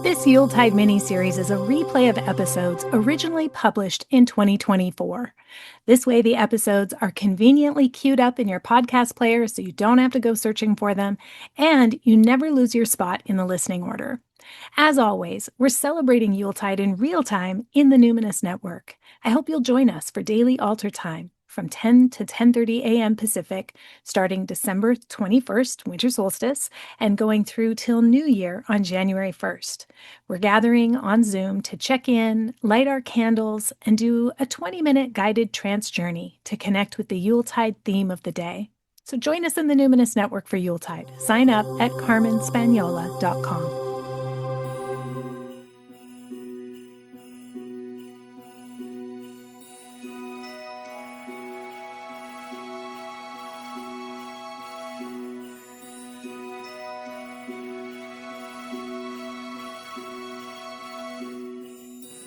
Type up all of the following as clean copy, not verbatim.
This Yuletide Miniseries is a replay of episodes originally published in 2024. This way, the episodes are conveniently queued up in your podcast player so you don't have to go searching for them, and you never lose your spot in the listening order. As always, we're celebrating Yuletide in real time in the Numinous Network. I hope you'll join us for daily altar time from 10 to 10:30 a.m. Pacific, starting December 21st, winter solstice, and going through till New Year on January 1st. We're gathering on Zoom to check in, light our candles, and do a 20-minute guided trance journey to connect with the Yuletide theme of the day. So join us in the Numinous Network for Yuletide. Sign up at carmenspaniola.com.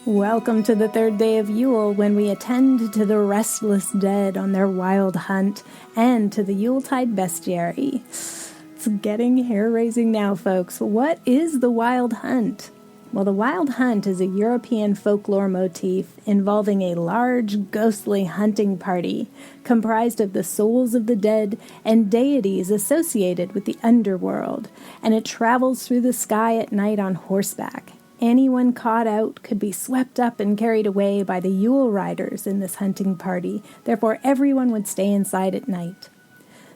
Welcome to the third day of Yule, when we attend to the restless dead on their wild hunt and to the Yuletide bestiary. It's getting hair-raising now, folks. What is the wild hunt? Well, the wild hunt is a European folklore motif involving a large, ghostly hunting party comprised of the souls of the dead and deities associated with the underworld, and it travels through the sky at night on horseback. Anyone caught out could be swept up and carried away by the Yule riders in this hunting party. Therefore, everyone would stay inside at night.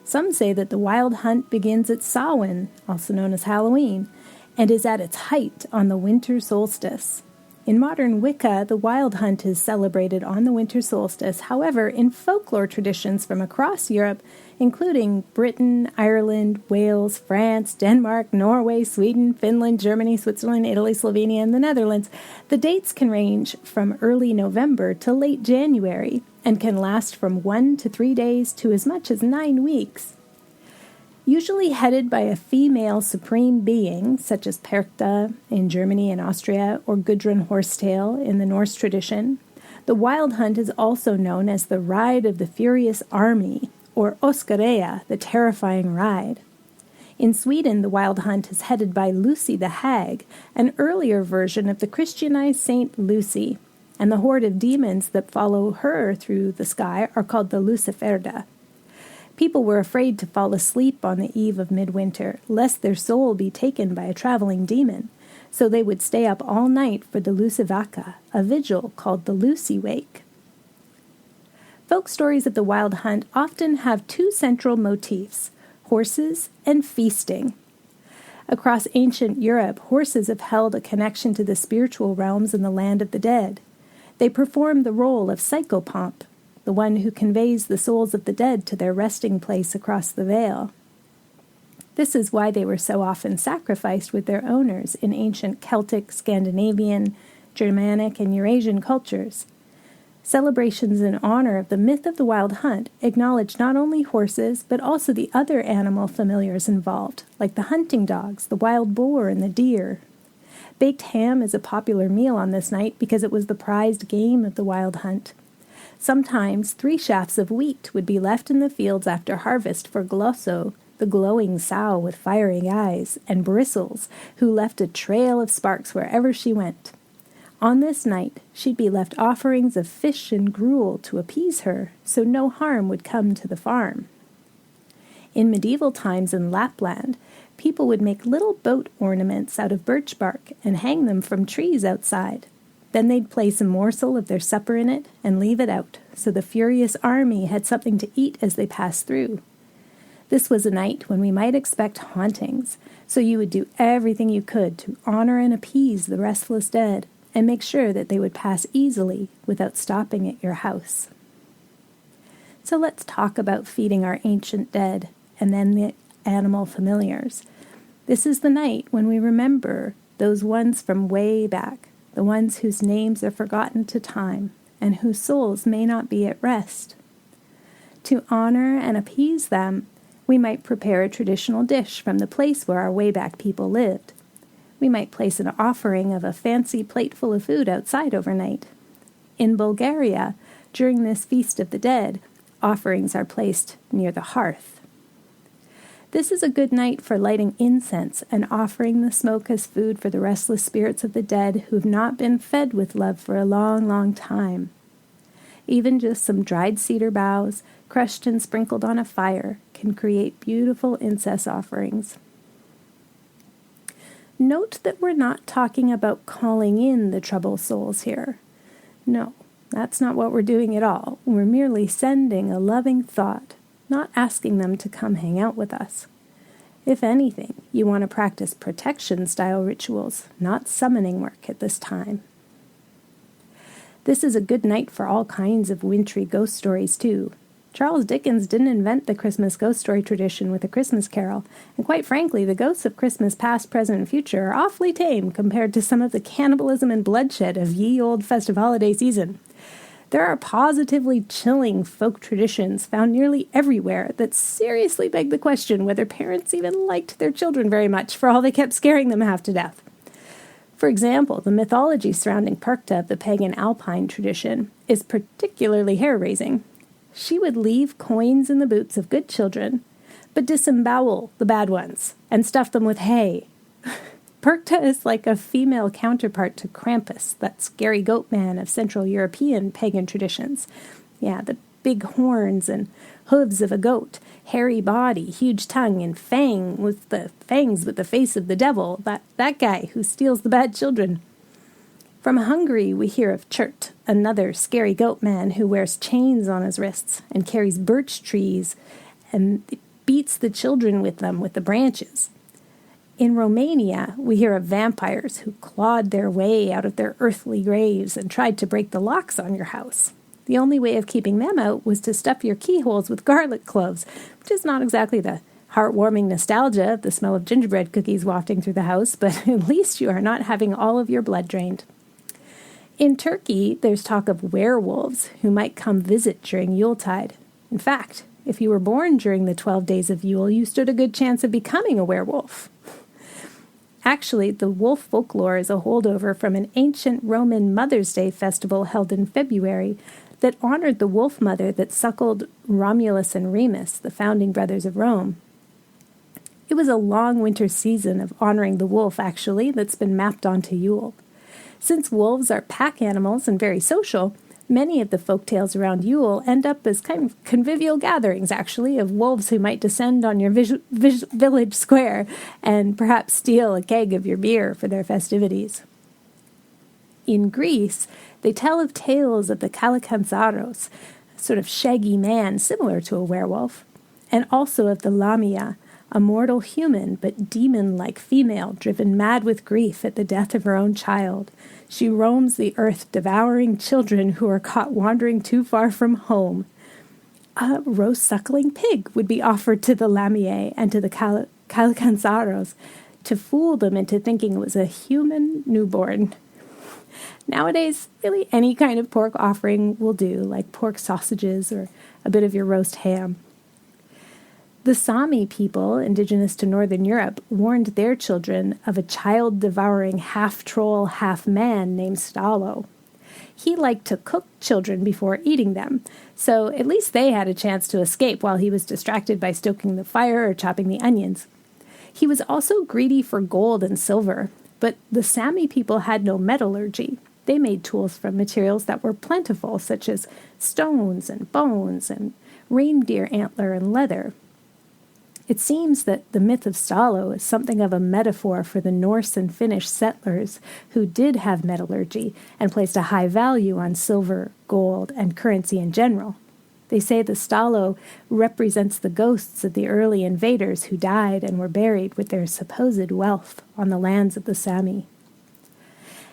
Some say that the wild hunt begins at Samhain, also known as Halloween, and is at its height on the winter solstice. In modern Wicca, the wild hunt is celebrated on the winter solstice. However, in folklore traditions from across Europe, including Britain, Ireland, Wales, France, Denmark, Norway, Sweden, Finland, Germany, Switzerland, Italy, Slovenia, and the Netherlands, the dates can range from early November to late January and can last from 1 to 3 days to as much as 9 weeks. Usually headed by a female supreme being, such as Perchta in Germany and Austria, or Gudrun Horsetail in the Norse tradition, the wild hunt is also known as the Ride of the Furious Army, or Oskareia, the Terrifying Ride. In Sweden, the wild hunt is headed by Lucy the Hag, an earlier version of the Christianized Saint Lucy, and the horde of demons that follow her through the sky are called the Luciferda. People were afraid to fall asleep on the eve of midwinter, lest their soul be taken by a traveling demon, so they would stay up all night for the Lucivacca, a vigil called the Lucy Wake. Folk stories of the wild hunt often have two central motifs, horses and feasting. Across ancient Europe, horses have held a connection to the spiritual realms in the land of the dead. They perform the role of psychopomp, the one who conveys the souls of the dead to their resting place across the veil. This is why they were so often sacrificed with their owners in ancient Celtic, Scandinavian, Germanic, and Eurasian cultures. Celebrations in honor of the myth of the wild hunt acknowledge not only horses, but also the other animal familiars involved, like the hunting dogs, the wild boar, and the deer. Baked ham is a popular meal on this night because it was the prized game of the wild hunt. Sometimes 3 shafts of wheat would be left in the fields after harvest for Glosso, the glowing sow with fiery eyes, and Bristles, who left a trail of sparks wherever she went. On this night, she'd be left offerings of fish and gruel to appease her, so no harm would come to the farm. In medieval times in Lapland, people would make little boat ornaments out of birch bark and hang them from trees outside. Then they'd place a morsel of their supper in it and leave it out, so the furious army had something to eat as they passed through. This was a night when we might expect hauntings, so you would do everything you could to honor and appease the restless dead and make sure that they would pass easily without stopping at your house. So let's talk about feeding our ancient dead and then the animal familiars. This is the night when we remember those ones from way back, the ones whose names are forgotten to time and whose souls may not be at rest. To honor and appease them, we might prepare a traditional dish from the place where our way-back people lived. We might place an offering of a fancy plateful of food outside overnight. In Bulgaria, during this Feast of the Dead, offerings are placed near the hearth. This is a good night for lighting incense and offering the smoke as food for the restless spirits of the dead who've not been fed with love for a long, long time. Even just some dried cedar boughs, crushed and sprinkled on a fire, can create beautiful incense offerings. Note that we're not talking about calling in the troubled souls here. No, that's not what we're doing at all. We're merely sending a loving thought, not asking them to come hang out with us. If anything, you want to practice protection-style rituals, not summoning work at this time. This is a good night for all kinds of wintry ghost stories, too. Charles Dickens didn't invent the Christmas ghost story tradition with A Christmas Carol, and quite frankly, the ghosts of Christmas past, present, and future are awfully tame compared to some of the cannibalism and bloodshed of ye old festive holiday season. There are positively chilling folk traditions found nearly everywhere that seriously beg the question whether parents even liked their children very much for all they kept scaring them half to death. For example, the mythology surrounding Perchta of the pagan Alpine tradition is particularly hair-raising. She would leave coins in the boots of good children, but disembowel the bad ones and stuff them with hay. Perchta is like a female counterpart to Krampus, that scary goat man of Central European pagan traditions. Yeah, the big horns and hooves of a goat, hairy body, huge tongue, and fangs with the face of the devil, that guy who steals the bad children. From Hungary, we hear of Chert, another scary goat man who wears chains on his wrists and carries birch trees and beats the children with them with the branches. In Romania, we hear of vampires who clawed their way out of their earthly graves and tried to break the locks on your house. The only way of keeping them out was to stuff your keyholes with garlic cloves, which is not exactly the heartwarming nostalgia of the smell of gingerbread cookies wafting through the house, but at least you are not having all of your blood drained. In Turkey, there's talk of werewolves who might come visit during Yuletide. In fact, if you were born during the 12 days of Yule, you stood a good chance of becoming a werewolf. Actually, the wolf folklore is a holdover from an ancient Roman Mother's Day festival held in February that honored the wolf mother that suckled Romulus and Remus, the founding brothers of Rome. It was a long winter season of honoring the wolf, actually, that's been mapped onto Yule. Since wolves are pack animals and very social, many of the folktales around Yule end up as kind of convivial gatherings, actually, of wolves who might descend on your village square and perhaps steal a keg of your beer for their festivities. In Greece, they tell of tales of the Kalakantzaros, a sort of shaggy man similar to a werewolf, and also of the Lamia, a mortal human but demon-like female driven mad with grief at the death of her own child. She roams the earth devouring children who are caught wandering too far from home. A roast-suckling pig would be offered to the Lamia and to the Kalakantzaros to fool them into thinking it was a human newborn. Nowadays, really any kind of pork offering will do, like pork sausages or a bit of your roast ham. The Sami people, indigenous to Northern Europe, warned their children of a child-devouring half-troll, half-man named Stalo. He liked to cook children before eating them, so at least they had a chance to escape while he was distracted by stoking the fire or chopping the onions. He was also greedy for gold and silver, but the Sami people had no metallurgy. They made tools from materials that were plentiful, such as stones and bones and reindeer antler and leather. It seems that the myth of Stalo is something of a metaphor for the Norse and Finnish settlers who did have metallurgy and placed a high value on silver, gold, and currency in general. They say the Stalo represents the ghosts of the early invaders who died and were buried with their supposed wealth on the lands of the Sami.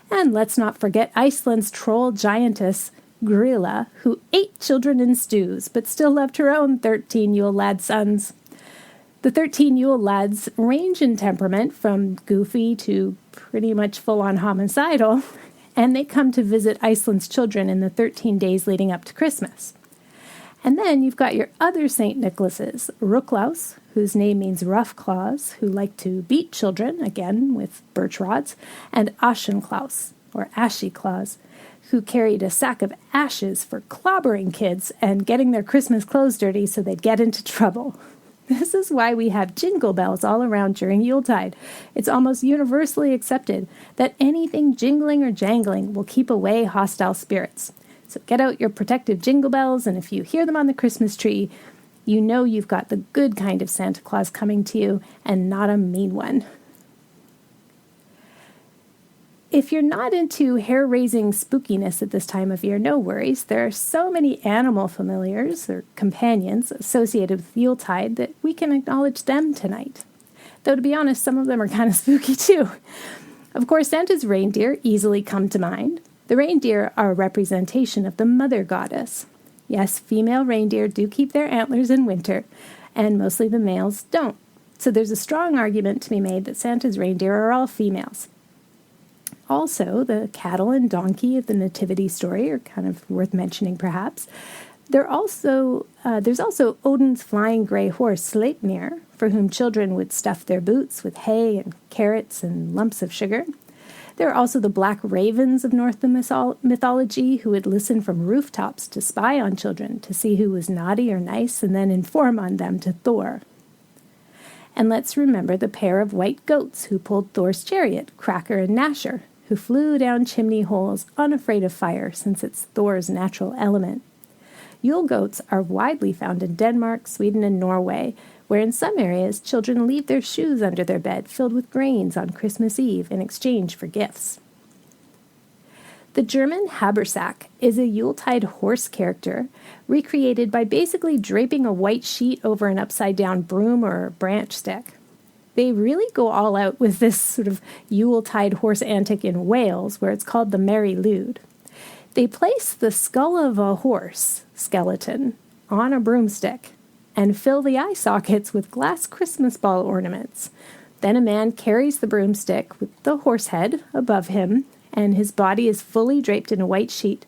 And let's not forget Iceland's troll giantess, Grilla, who ate children in stews but still loved her own 13 Yule lad sons. The 13 Yule lads range in temperament from goofy to pretty much full-on homicidal, and they come to visit Iceland's children in the 13 days leading up to Christmas. And then you've got your other St. Nicholases, Ruklaus, whose name means rough claws, who like to beat children, again with birch rods, and Ashenklaus, or ashy claws, who carried a sack of ashes for clobbering kids and getting their Christmas clothes dirty so they'd get into trouble. This is why we have jingle bells all around during Yuletide. It's almost universally accepted that anything jingling or jangling will keep away hostile spirits. So get out your protective jingle bells, and if you hear them on the Christmas tree, you know you've got the good kind of Santa Claus coming to you and not a mean one. If you're not into hair-raising spookiness at this time of year, no worries. There are so many animal familiars or companions associated with Yuletide that we can acknowledge them tonight. Though to be honest, some of them are kind of spooky too. Of course, Santa's reindeer easily come to mind. The reindeer are a representation of the mother goddess. Yes, female reindeer do keep their antlers in winter, and mostly the males don't. So there's a strong argument to be made that Santa's reindeer are all females. Also, the cattle and donkey of the nativity story are kind of worth mentioning, perhaps. There's also Odin's flying gray horse, Sleipnir, for whom children would stuff their boots with hay and carrots and lumps of sugar. There are also the black ravens of Norse mythology who would listen from rooftops to spy on children to see who was naughty or nice and then inform on them to Thor. And let's remember the pair of white goats who pulled Thor's chariot, Cracker and Gnasher, who flew down chimney holes unafraid of fire since it's Thor's natural element. Yule goats are widely found in Denmark, Sweden, and Norway, where in some areas children leave their shoes under their bed filled with grains on Christmas Eve in exchange for gifts. The German Habersack is a Yuletide horse character recreated by basically draping a white sheet over an upside-down broom or branch stick. They really go all out with this sort of Yuletide horse antic in Wales, where it's called the Merry Lude. They place the skull of a horse skeleton on a broomstick and fill the eye sockets with glass Christmas ball ornaments. Then a man carries the broomstick with the horse head above him, and his body is fully draped in a white sheet.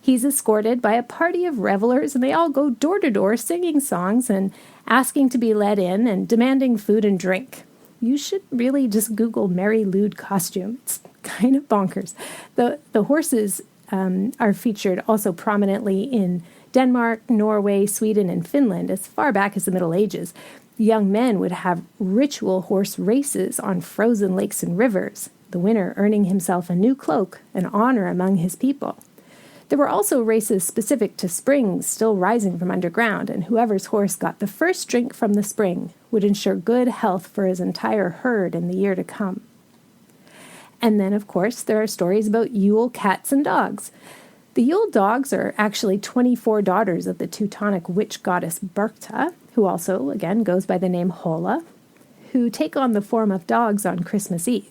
He's escorted by a party of revelers, and they all go door to door singing songs and asking to be let in and demanding food and drink. You should really just Google Merry Lude costume. It's kind of bonkers. The horses are featured also prominently in Denmark, Norway, Sweden, and Finland as far back as the Middle Ages. Young men would have ritual horse races on frozen lakes and rivers, the winner earning himself a new cloak, an honor among his people. There were also races specific to springs still rising from underground, and whoever's horse got the first drink from the spring would ensure good health for his entire herd in the year to come. And then, of course, there are stories about Yule cats and dogs. The Yule dogs are actually 24 daughters of the Teutonic witch goddess Berchta, who also, again, goes by the name Holla, who take on the form of dogs on Christmas Eve.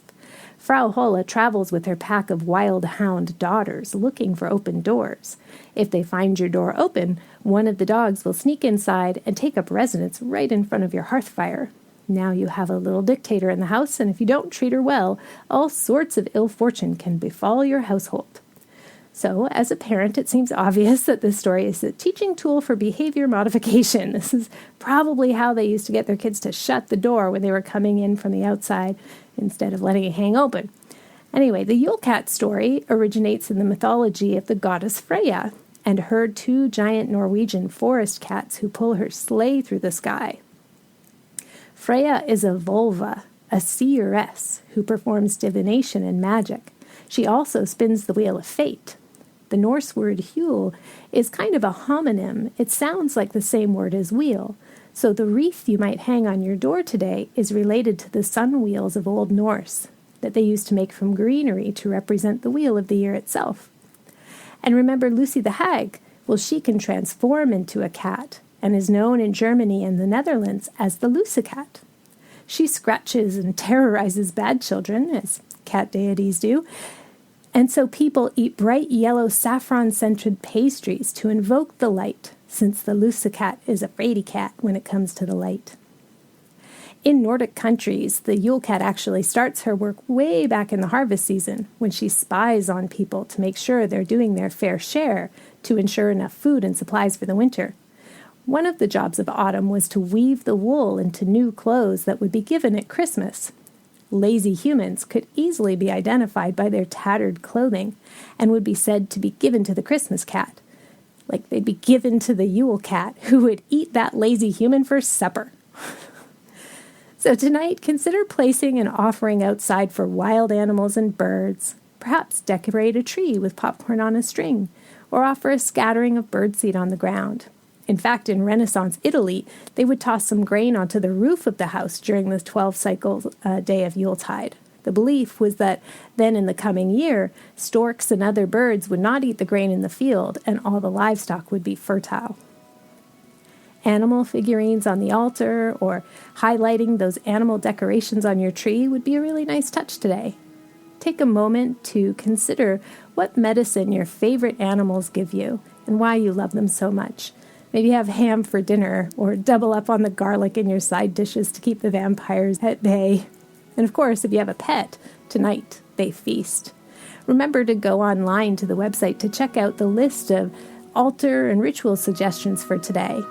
Frau Holla travels with her pack of wild hound daughters looking for open doors. If they find your door open, one of the dogs will sneak inside and take up residence right in front of your hearth fire. Now you have a little dictator in the house, and if you don't treat her well, all sorts of ill fortune can befall your household. So, as a parent, it seems obvious that this story is a teaching tool for behavior modification. This is probably how they used to get their kids to shut the door when they were coming in from the outside instead of letting it hang open. Anyway, the Yule Cat story originates in the mythology of the goddess Freya and her two giant Norwegian forest cats who pull her sleigh through the sky. Freya is a vulva, a seeress, who performs divination and magic. She also spins the wheel of fate. The Norse word Yule is kind of a homonym. It sounds like the same word as wheel. So the wreath you might hang on your door today is related to the sun wheels of Old Norse that they used to make from greenery to represent the wheel of the year itself. And remember Lucy the Hag? Well, she can transform into a cat and is known in Germany and the Netherlands as the Lucicat. She scratches and terrorizes bad children, as cat deities do, and so people eat bright yellow saffron-scented pastries to invoke the light, since the Lucicat is a fraidy cat when it comes to the light. In Nordic countries, the Yule cat actually starts her work way back in the harvest season, when she spies on people to make sure they're doing their fair share to ensure enough food and supplies for the winter. One of the jobs of autumn was to weave the wool into new clothes that would be given at Christmas. Lazy humans could easily be identified by their tattered clothing and would be said to be given to the Christmas cat. Like they'd be given to the Yule cat, who would eat that lazy human for supper. So tonight, consider placing an offering outside for wild animals and birds. Perhaps decorate a tree with popcorn on a string, or offer a scattering of birdseed on the ground. In fact, in Renaissance Italy, they would toss some grain onto the roof of the house during the 12-cycle day of Yuletide. The belief was that then in the coming year, storks and other birds would not eat the grain in the field, and all the livestock would be fertile. Animal figurines on the altar or highlighting those animal decorations on your tree would be a really nice touch today. Take a moment to consider what medicine your favorite animals give you and why you love them so much. Maybe have ham for dinner or double up on the garlic in your side dishes to keep the vampires at bay. And of course, if you have a pet, tonight they feast. Remember to go online to the website to check out the list of altar and ritual suggestions for today.